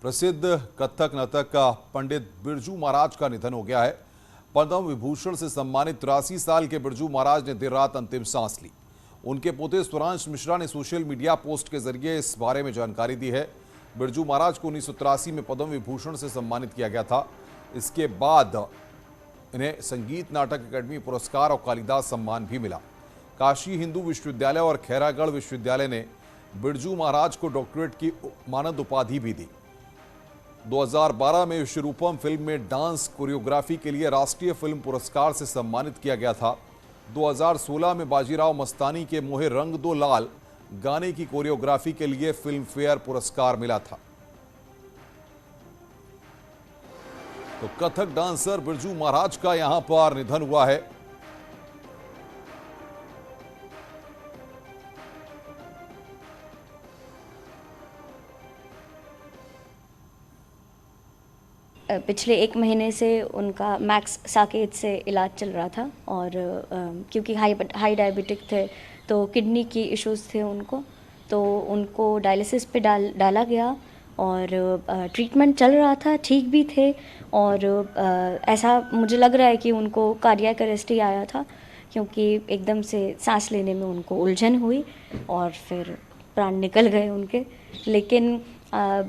प्रसिद्ध कथक नर्तक का पंडित बिरजू महाराज का निधन हो गया है। पद्म विभूषण से सम्मानित 83 साल के बिरजू महाराज ने देर रात अंतिम सांस ली। उनके पोते स्वरांश मिश्रा ने सोशल मीडिया पोस्ट के जरिए इस बारे में जानकारी दी है। बिरजू महाराज को 1983 में पद्म विभूषण से सम्मानित किया गया था। इसके बाद इन्हें संगीत नाटक अकादमी पुरस्कार और कालिदास सम्मान भी मिला। काशी हिंदू विश्वविद्यालय और खैरागढ़ विश्वविद्यालय ने बिरजू महाराज को डॉक्टरेट की मानद उपाधि भी दी। 2012 में विश्वरूपम फिल्म में डांस कोरियोग्राफी के लिए राष्ट्रीय फिल्म पुरस्कार से सम्मानित किया गया था। 2016 में बाजीराव मस्तानी के मोहे रंग दो लाल गाने की कोरियोग्राफी के लिए फिल्म फेयर पुरस्कार मिला था। तो कथक डांसर बिरजू महाराज का यहां पर निधन हुआ है। पिछले 1 महीने से उनका मैक्स साकेत से इलाज चल रहा था और क्योंकि हाई डायबिटिक थे तो किडनी की इश्यूज थे उनको, तो उनको डायलिसिस पे डाला गया और ट्रीटमेंट चल रहा था, ठीक भी थे। और ऐसा मुझे लग रहा है कि उनको कार्डियक अरेस्ट ही आया था, क्योंकि एकदम से सांस लेने में उनको उलझन हुई और फिर प्राण निकल गए उनके। लेकिन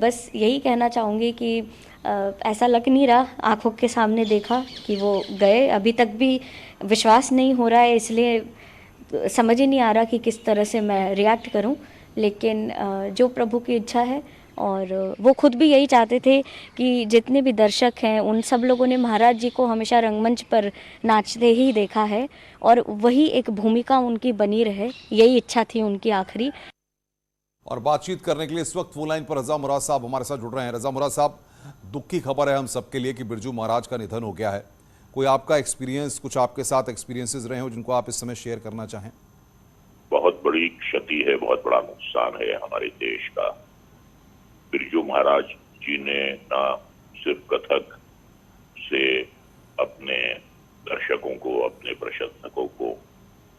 बस यही कहना चाहूँगी कि ऐसा लग नहीं रहा, आंखों के सामने देखा कि वो गए, अभी तक भी विश्वास नहीं हो रहा है, इसलिए समझ ही नहीं आ रहा कि किस तरह से मैं रिएक्ट करूं। लेकिन जो प्रभु की इच्छा है, और वो खुद भी यही चाहते थे कि जितने भी दर्शक हैं उन सब लोगों ने महाराज जी को हमेशा रंगमंच पर नाचते ही देखा है और वही एक भूमिका उनकी बनी रहे, यही इच्छा थी उनकी आखिरी। और बातचीत करने के लिए इस वक्त फोन लाइन पर रजा मुराद साहब हमारे साथ जुड़ रहे हैं। रजा मुराद साहब, दुख की खबर है हम सबके लिए कि बिरजू महाराज का निधन हो गया है। कोई आपका एक्सपीरियंस, कुछ आपके साथ एक्सपीरियंसेस रहे हो जिनको आप इस समय शेयर करना चाहें? बहुत बड़ी क्षति है, बहुत बड़ा नुकसान है हमारे देश का। बिरजू महाराज जी ने ना सिर्फ कथक से अपने दर्शकों को, अपने प्रशंसकों को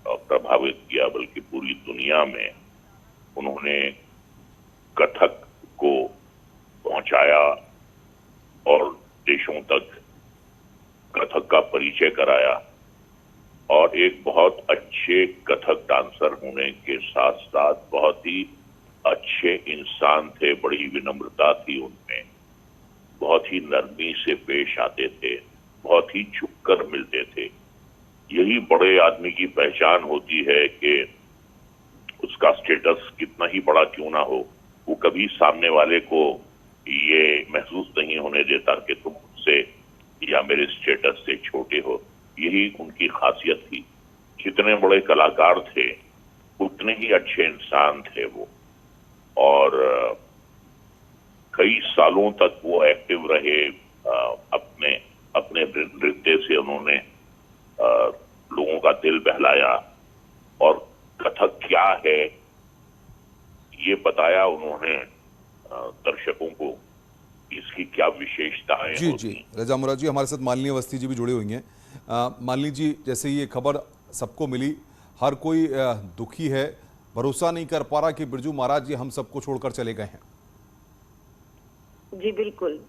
प्रभावित किया, बल्कि पूरी दुनिया में उन्होंने कथक को पहुंचाया और देशों तक कथक का परिचय कराया। और एक बहुत अच्छे कथक डांसर होने के साथ साथ बहुत ही अच्छे इंसान थे, बड़ी विनम्रता थी उनमें, बहुत ही नरमी से पेश आते थे, बहुत ही झुककर मिलते थे। यही बड़े आदमी की पहचान होती है कि उसका स्टेटस कितना ही बड़ा क्यों ना हो, वो कभी सामने वाले को ये महसूस नहीं होने देता कि तुम मुझसे या मेरे स्टेटस से छोटे हो। यही उनकी खासियत थी। जितने बड़े कलाकार थे उतने ही अच्छे इंसान थे वो, और कई सालों तक वो एक्टिव रहे। अपने नृत्य से उन्होंने लोगों का दिल बहलाया और कथक क्या है ये बताया उन्होंने दर्शकों को, इसकी क्या विशेषताएं जी होती। जी रजा मुराद जी, हमारे साथ मालिनी अवस्थी जी भी जुड़ी हुई हैं। मालिनी जी, जैसे ये खबर सबको मिली, हर कोई दुखी है, भरोसा नहीं कर पा रहा कि बिरजू महाराज जी हम सबको छोड़कर चले गए हैं। जी बिल्कुल,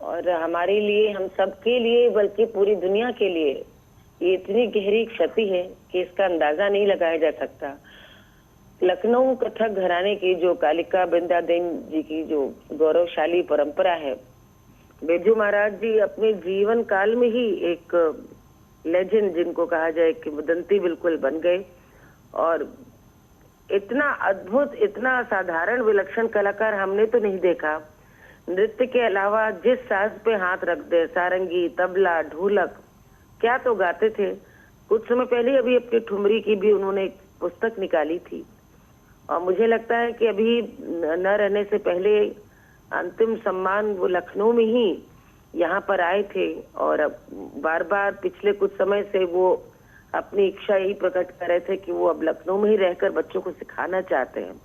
और हमारे लिए, हम सबके लिए, बल्कि पूरी दुनिया के लिए ये इतनी गहरी क्षति है कि इसका अंदाजा नहीं लगाया जा सकता। लखनऊ कथक घराने की जो कालिका बृंदादेवी जी की जो गौरवशाली परंपरा है, बिरजू महाराज जी अपने जीवन काल में ही एक लेजेंड जिनको कहा जाए कि वदंती बिल्कुल बन गए। और इतना अद्भुत, इतना साधारण विलक्षण कलाकार हमने तो नहीं देखा। नृत्य के अलावा जिस साज पे हाथ रख दे, सारंगी, तबला, ढोलक, क्या तो गाते थे। कुछ समय पहले अभी अपनी ठुमरी की भी उन्होंने एक पुस्तक निकाली थी, और मुझे लगता है कि अभी न रहने से पहले अंतिम सम्मान वो लखनऊ में ही यहाँ पर आए थे। और बार बार पिछले कुछ समय से वो अपनी इच्छा यही प्रकट कर रहे थे कि वो अब लखनऊ में ही रहकर बच्चों को सिखाना चाहते हैं।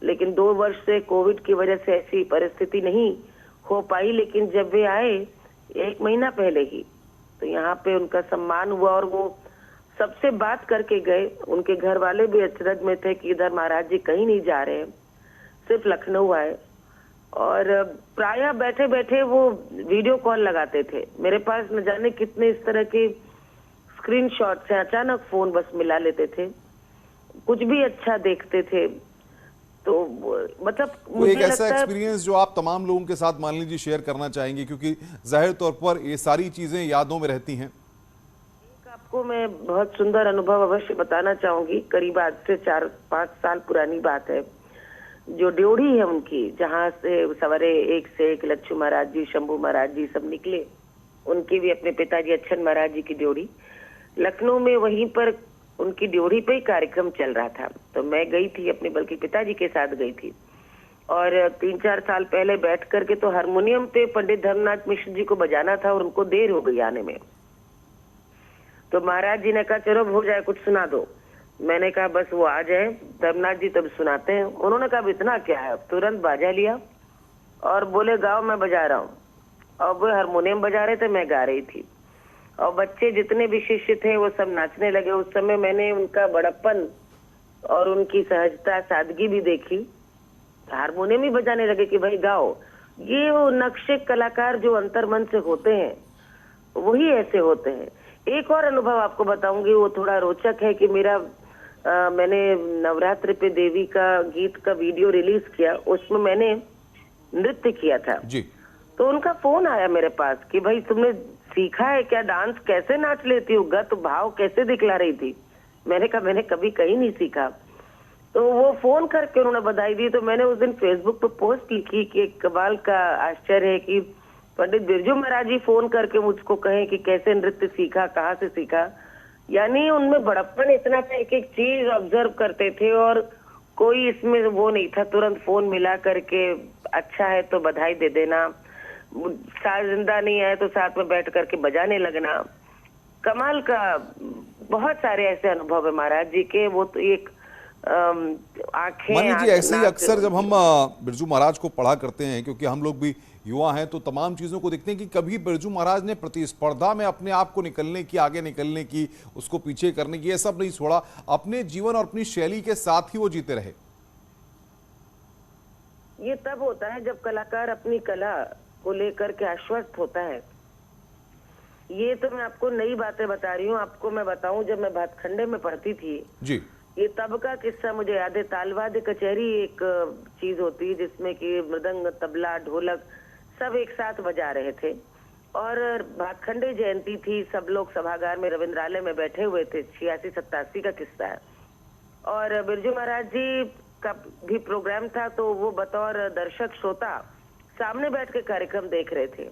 लेकिन 2 वर्ष से कोविड की वजह से ऐसी परिस्थिति नहीं हो पाई। लेकिन जब वे आए 1 महीना पहले ही, तो यहाँ पे उनका सम्मान हुआ और वो सबसे बात करके गए। उनके घर वाले भी अचरज में थे कि इधर महाराज जी कहीं नहीं जा रहे हैं, सिर्फ लखनऊ आए। और प्रायः बैठे बैठे वो वीडियो कॉल लगाते थे। मेरे पास न जाने कितने इस तरह के स्क्रीनशॉट्स हैं। अचानक फोन बस मिला लेते थे, कुछ भी अच्छा देखते थे। तो मतलब कोई एक ऐसा एक्सपीरियंस जो आप तमाम लोगों के साथ मान लीजिए शेयर करना चाहेंगे, क्योंकि जाहिर तौर पर ये सारी चीजें यादों में रहती हैं। आपको मैं बहुत सुंदर अनुभव अवश्य बताना चाहूंगी। करीब आज से 4-5 साल पुरानी बात है। जो ड्योढ़ी है उनकी, जहाँ से सवेरे एक से एक लच्छू महाराज जी, शंभू महाराज जी सब निकले, उनकी भी अपने पिताजी अच्छन महाराज जी की ड्योढ़ी लखनऊ में, वहीं पर उनकी ड्योढ़ी पे ही कार्यक्रम चल रहा था। तो मैं गई थी अपने, बल्कि पिताजी के साथ गई थी। और 3-4 साल पहले बैठ करके तो हारमोनियम पे पंडित धर्मनाथ मिश्र जी को बजाना था और उनको देर हो गई आने में। तो महाराज जी ने कहा चलो हो जाए, कुछ सुना दो। मैंने कहा बस वो आ जाए, धर्मनाथ जी तब सुनाते हैं। उन्होंने कहा इतना क्या है, तुरंत बाजा लिया और बोले गाओ, मैं बजा रहा हूँ। और वो हारमोनियम बजा रहे थे, मैं गा रही थी, और बच्चे जितने भी शिष्य थे वो सब नाचने लगे। उस समय मैंने उनका बड़प्पन और उनकी सहजता, सादगी भी देखी। हारमोनियम ही बजाने लगे कि भाई गाओ। ये वो नक्शे कलाकार जो अंतर्मन से होते हैं, वही ऐसे होते हैं। एक और अनुभव आपको बताऊंगी, वो थोड़ा रोचक है कि मैंने नवरात्र पे देवी का गीत का वीडियो रिलीज किया, उसमें मैंने नृत्य किया था जी। तो उनका फोन आया मेरे पास कि भाई तुमने सीखा है क्या, डांस कैसे नाच लेती हो, गत भाव कैसे दिखला रही थी। मैंने कहा मैंने कभी कहीं नहीं सीखा। तो वो फोन करके उन्होंने बधाई दी। तो मैंने उस दिन फेसबुक पे पोस्ट लिखी कि एक कमाल का आश्चर्य है कि पंडित बिरजू महाराज जी फोन करके मुझको कहें कि कैसे नृत्य सीखा, कहाँ से सीखा। यानी उनमें बड़प्पन इतना था, एक एक चीज ऑब्जर्व करते थे और कोई इसमें वो नहीं था, तुरंत फोन मिला करके अच्छा है तो बधाई दे देना, साथ जिंदा नहीं आए तो साथ में बैठ करके बजाने लगना। कमाल का बहुत सारे ऐसे अनुभव है महाराज जी के। वो तो एक आंखें, मान लीजिए ऐसे ही अक्सर जब हम बिरजू महाराज को पढ़ा करते हैं, क्योंकि हम लोग भी युवा हैं, तो तमाम चीज़ों को देखते हैं कि कभी बिरजू महाराज ने प्रतिस्पर्धा में अपने आप को निकलने की, आगे निकलने की, उसको पीछे करने की, ये सब नहीं छोड़ा। अपने जीवन और अपनी शैली के साथ ही वो जीते रहे। ये तब होता है जब कलाकार अपनी कला को लेकर के आश्वस्त होता है। ये तो मैं आपको नई बातें बता रही हूँ। आपको मैं बताऊं, जब मैं भातखंडे में पढ़ती थी जी, ये तब का किस्सा मुझे याद है। तालवाद्य कचहरी एक चीज होती है जिसमें कि मृदंग, तबला, ढोलक सब एक साथ बजा रहे थे। और भातखंडे जयंती थी, सब लोग सभागार में रविंद्रालय में बैठे हुए थे। 86-87 का किस्सा है। और बिरजू महाराज जी का भी प्रोग्राम था, तो वो बतौर दर्शक श्रोता सामने बैठ के कार्यक्रम देख रहे थे।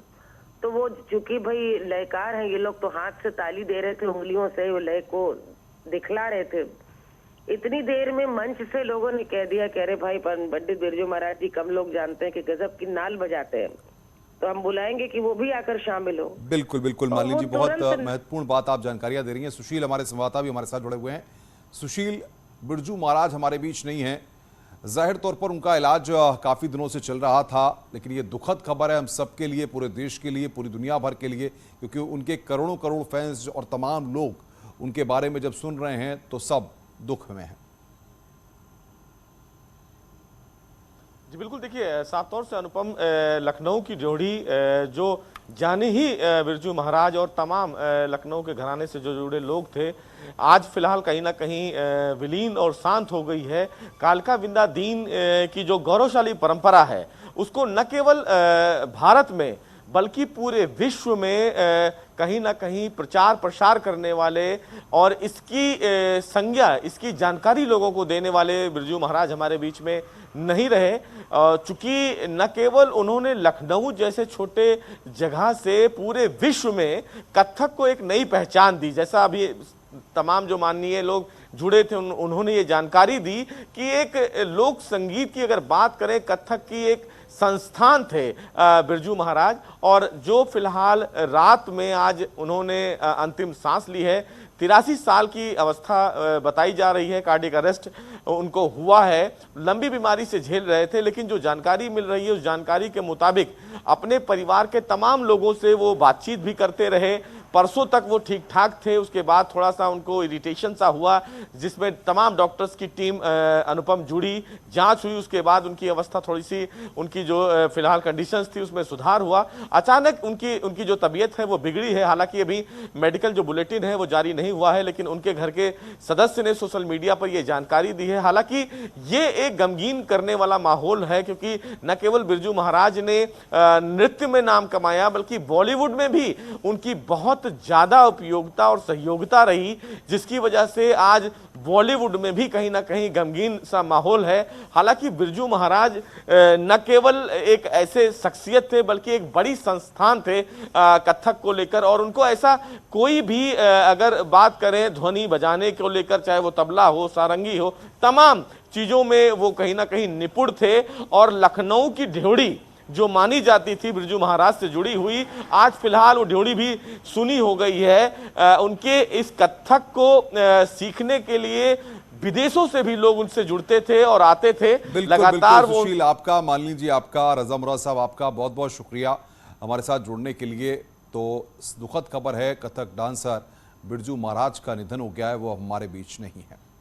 तो वो चूंकि भाई लयकार हैं ये लोग, तो हाथ से ताली दे रहे थे, उंगलियों से वो लय को दिखला रहे थे। इतनी देर में मंच से लोगों ने कह दिया कि अरे भाई पंडित बिरजू महाराज जी कम लोग जानते हैं कि गजब की नाल बजाते हैं, तो हम बुलाएंगे कि वो भी आकर शामिल हो। बिल्कुल बिल्कुल मालिनी जी, बहुत महत्वपूर्ण बात आप जानकारियां दे रही हैं। सुशील हमारे संवाददाता भी हमारे साथ जुड़े हुए हैं। सुशील, बिरजू महाराज हमारे बीच नहीं है, जाहिर तौर पर उनका इलाज काफ़ी दिनों से चल रहा था, लेकिन ये दुखद खबर है हम सबके लिए, पूरे देश के लिए, पूरी दुनिया भर के लिए, क्योंकि उनके करोड़ों करोड़ फैंस और तमाम लोग उनके बारे में जब सुन रहे हैं तो सब दुख में हैं। जी बिल्कुल, देखिए साफ तौर से अनुपम, लखनऊ की ड्योढ़ी जो जाने ही बिरजू महाराज और तमाम लखनऊ के घराने से जो जुड़े लोग थे, आज फिलहाल कहीं ना कहीं विलीन और शांत हो गई है। कालका विंदा दीन की जो गौरवशाली परंपरा है, उसको न केवल भारत में बल्कि पूरे विश्व में कहीं ना कहीं प्रचार प्रसार करने वाले और इसकी संज्ञा, इसकी जानकारी लोगों को देने वाले बिरजू महाराज हमारे बीच में नहीं रहे। चूंकि न केवल उन्होंने लखनऊ जैसे छोटे जगह से पूरे विश्व में कथक को एक नई पहचान दी, जैसा अभी तमाम जो माननीय लोग जुड़े थे उन्होंने ये जानकारी दी कि एक लोक संगीत की अगर बात करें, कथक की एक संस्थान थे बिरजू महाराज, और जो फिलहाल रात में आज उन्होंने अंतिम सांस ली है। 83 साल की अवस्था बताई जा रही है, कार्डियक अरेस्ट उनको हुआ है, लंबी बीमारी से झेल रहे थे। लेकिन जो जानकारी मिल रही है उस जानकारी के मुताबिक अपने परिवार के तमाम लोगों से वो बातचीत भी करते रहे, परसों तक वो ठीक ठाक थे, उसके बाद थोड़ा सा उनको इरिटेशन सा हुआ, जिसमें तमाम डॉक्टर्स की टीम अनुपम जुड़ी, जांच हुई, उसके बाद उनकी अवस्था थोड़ी सी, उनकी जो फिलहाल कंडीशंस थी उसमें सुधार हुआ। अचानक उनकी जो तबीयत है वो बिगड़ी है। हालांकि अभी मेडिकल जो बुलेटिन है वो जारी नहीं हुआ है, लेकिन उनके घर के सदस्य ने सोशल मीडिया पर यह जानकारी दी है। हालांकि ये एक गमगीन करने वाला माहौल है, क्योंकि न केवल बिरजू महाराज ने नृत्य में नाम कमाया, बल्कि बॉलीवुड में भी उनकी बहुत ज्यादा उपयोगिता और सहयोगिता रही, जिसकी वजह से आज बॉलीवुड में भी कहीं ना कहीं गमगीन सा माहौल है। हालांकि बिरजू महाराज न केवल एक ऐसे शख्सियत थे, बल्कि एक बड़ी संस्थान थे कथक को लेकर, और उनको ऐसा कोई भी अगर बात करें ध्वनि बजाने को लेकर, चाहे वो तबला हो, सारंगी हो, तमाम चीजों में वो कहीं ना कहीं निपुण थे। और लखनऊ की ढ्योढ़ी जो मानी जाती थी बिरजू महाराज से जुड़ी हुई, आज फिलहाल वो ढ्योढ़ी भी सुनी हो गई है। उनके इस कथक को सीखने के लिए विदेशों से भी लोग उनसे जुड़ते थे और आते थे लगातार। वो सुशील, आपका, मान लीजिए आपका, रजा मुराद साहब आपका बहुत बहुत शुक्रिया हमारे साथ जुड़ने के लिए। तो दुखद खबर है, कथक डांसर बिरजू महाराज का निधन हो गया है, वो हमारे बीच नहीं है।